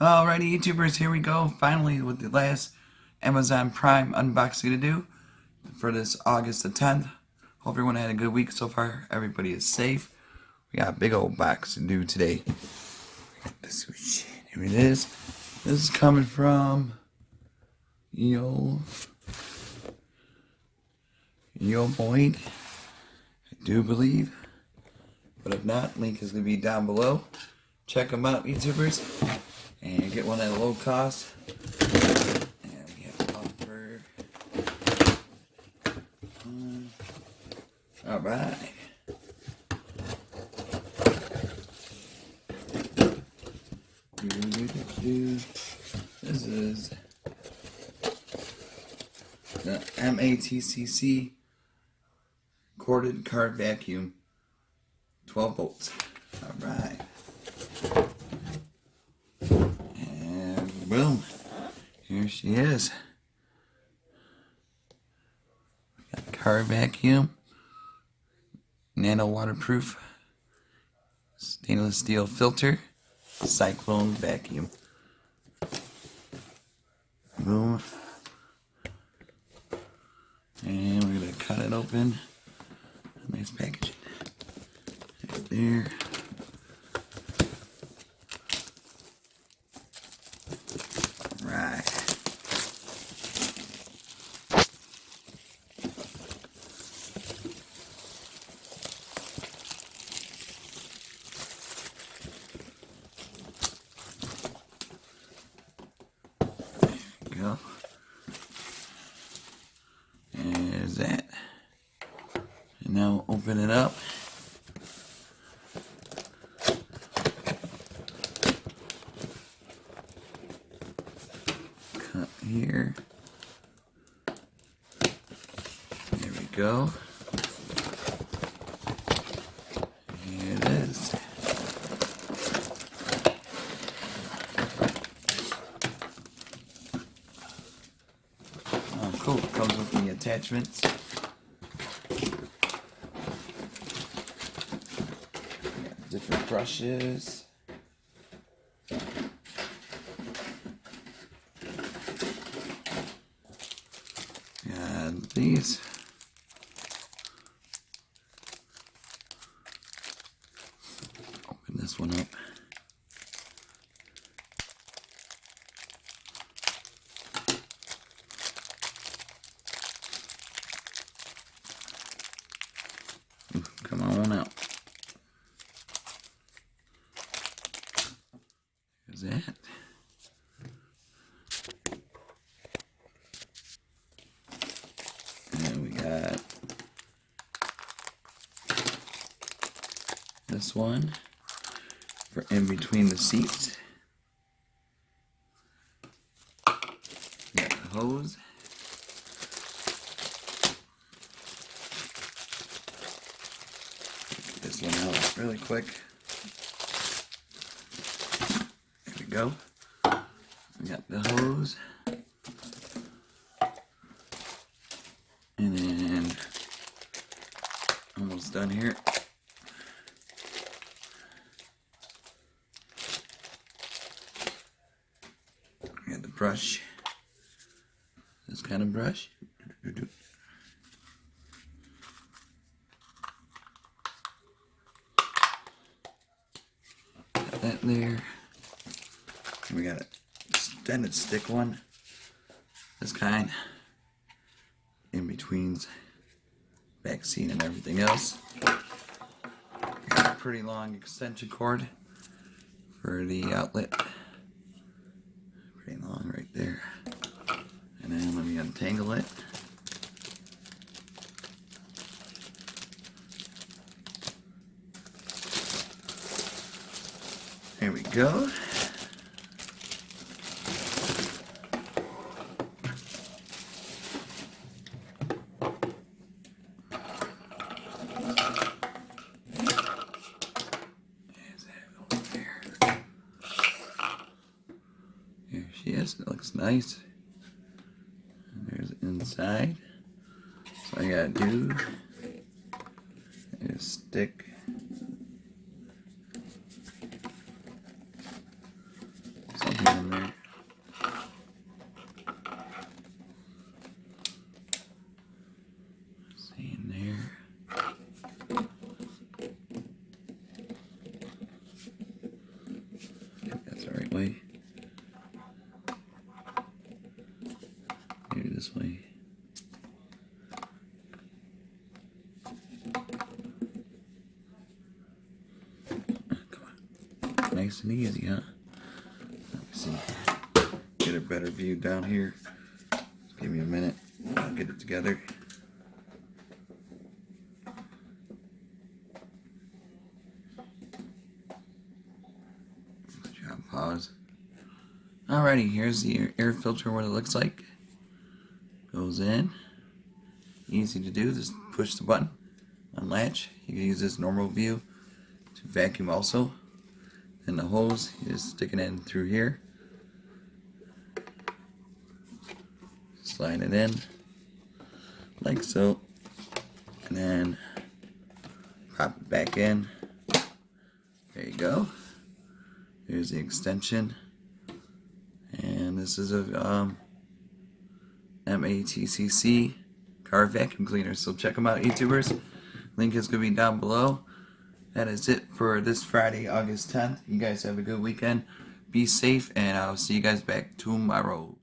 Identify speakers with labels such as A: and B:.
A: Alrighty, YouTubers, here we go. Finally, with the last Amazon Prime unboxing to do for this August the 10th. Hope everyone had a good week so far. Everybody is safe. We got a big old box to do today. Here it is. This is coming from Yo Boyd, I do believe. But if not, link is going to be down below. Check them out, YouTubers. And get one at a low cost. And we have offer. Alright. This is the MATCC corded card vacuum, 12 volts. Alright. And boom. Here she is. We got a card vacuum, nano waterproof, stainless steel filter, cyclone vacuum. Boom. And we're going to cut it open. Nice packaging. Right there. Right. There we go. There's that. And now open it up. Cut here. There we go. Here it is. Oh, cool. Comes with the attachments. Different brushes. And these. Open this one up. Come on out. There's that. And we got this one for in between the seats. We got the hose. Get this one out really quick. Go. We got the hose, and then almost done here. We got the brush, this kind of brush. Got that there. We got an extended stick one, this kind, in between vaccine and everything else. We got a pretty long extension cord for the outlet, pretty long right there. And then let me untangle it. There we go. Here she is. It looks nice. And there's inside. So all I gotta do is stick something nice and easy, huh? Let me see. Get a better view down here. Give me a minute. I'll get it together. Good job, pause. Alrighty, here's the air filter, what it looks like. Goes in. Easy to do, just push the button, unlatch. You can use this normal view to vacuum also. Then the hose, you just stick it in through here. Slide it in, like so. And then pop it back in. There you go. There's the extension. And this is a MATCC car vacuum cleaner. So check them out, YouTubers. Link is going to be down below. That is it for this Friday, August 10th. You guys have a good weekend. Be safe, and I'll see you guys back tomorrow.